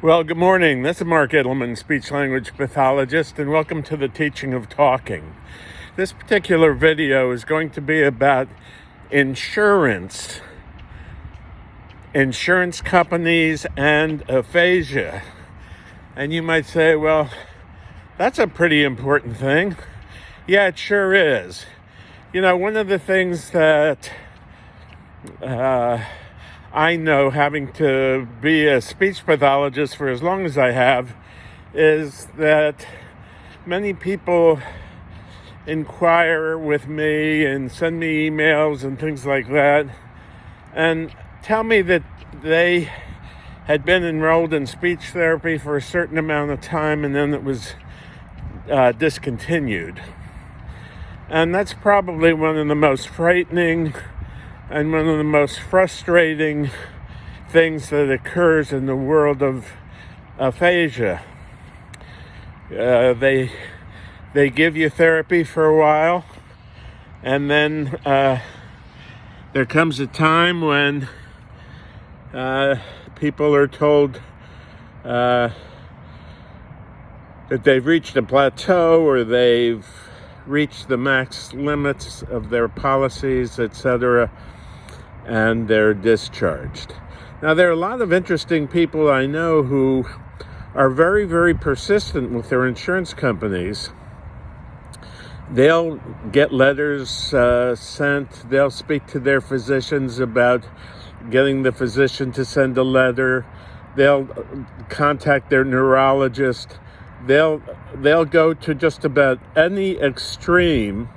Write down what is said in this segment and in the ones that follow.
Well, good morning. This is Mark Edelman, speech-language pathologist, and welcome to the teaching of talking. This particular video is going to be about insurance companies, and aphasia. And you might say, well, that's a pretty important thing. Yeah, it sure is. You know, one of the things that I know, having to be a speech pathologist for as long as I have, is that many people inquire with me and send me emails and things like that and tell me that they had been enrolled in speech therapy for a certain amount of time and then it was discontinued. And that's probably one of the most frightening and one of the most frustrating things that occurs in the world of aphasia. They give you therapy for a while, and then there comes a time when people are told that they've reached a plateau or they've reached the max limits of their policies, etc., and they're discharged. Now, there are a lot of interesting people I know who are very, very persistent with their insurance companies. They'll get letters sent. They'll speak to their physicians about getting the physician to send a letter. They'll contact their neurologist. They'll go to just about any extreme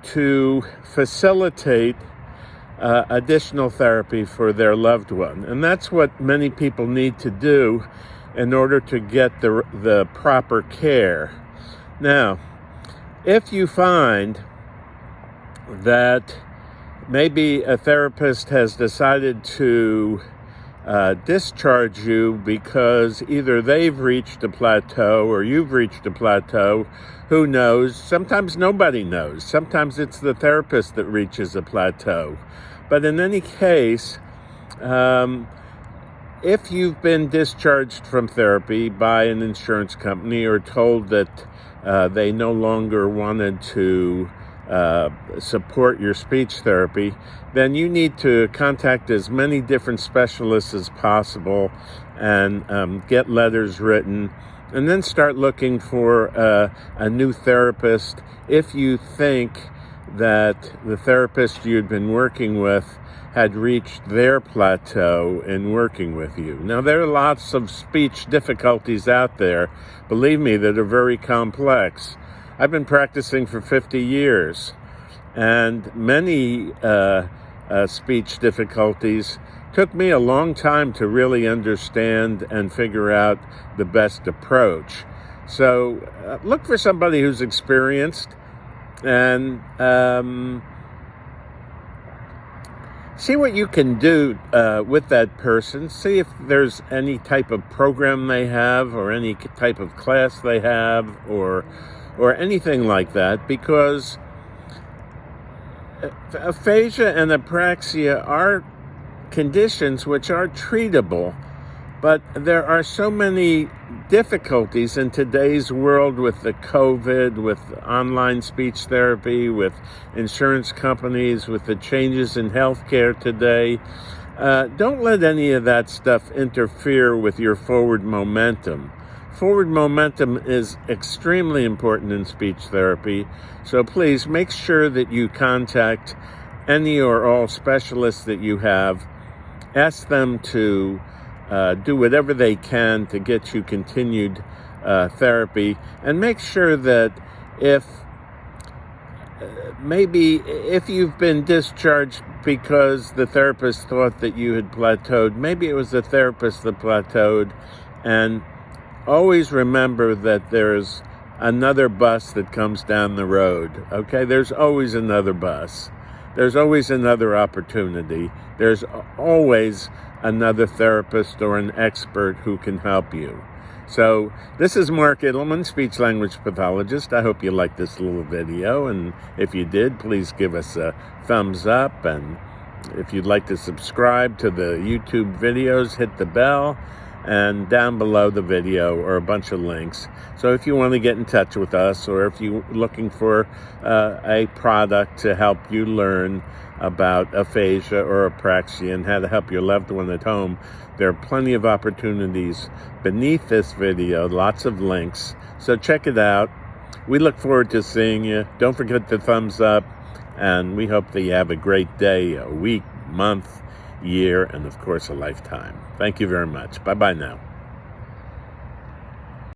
to facilitate additional therapy for their loved one. And that's what many people need to do in order to get the proper care. Now, if you find that maybe a therapist has decided to discharge you because either they've reached a plateau or you've reached a plateau, who knows? Sometimes nobody knows. Sometimes it's the therapist that reaches a plateau. But in any case, if you've been discharged from therapy by an insurance company or told that they no longer wanted to support your speech therapy, then you need to contact as many different specialists as possible and get letters written, and then start looking for a new therapist if you think that the therapist you'd been working with had reached their plateau in working with you. Now, there are lots of speech difficulties out there, believe me, that are very complex. I've been practicing for 50 years, and many speech difficulties took me a long time to really understand and figure out the best approach. So look for somebody who's experienced and see what you can do with that person. See if there's any type of program they have or any type of class they have or anything like that, because aphasia and apraxia are conditions which are treatable, but there are so many difficulties in today's world with the COVID, with online speech therapy, with insurance companies, with the changes in healthcare today. Don't let any of that stuff interfere with your forward momentum. Forward momentum is extremely important in speech therapy, so please make sure that you contact any or all specialists that you have. Ask them to do whatever they can to get you continued therapy, and make sure that if you've been discharged because the therapist thought that you had plateaued, maybe it was the therapist that plateaued, and always remember that there's another bus that comes down the road, okay? There's always another bus. There's always another opportunity. There's always another therapist or an expert who can help you. So this is Mark Edelman, speech-language pathologist. I hope you liked this little video, and if you did, please give us a thumbs up, and if you'd like to subscribe to the YouTube videos, hit the bell. and down below the video are a bunch of links. So if you want to get in touch with us, or if you're looking for a product to help you learn about aphasia or apraxia and how to help your loved one at home, there are plenty of opportunities beneath this video, lots of links. So check it out. We look forward to seeing you. Don't forget the thumbs up, and we hope that you have a great day, a week, month, year, and of course a lifetime. Thank you very much. Bye-bye now.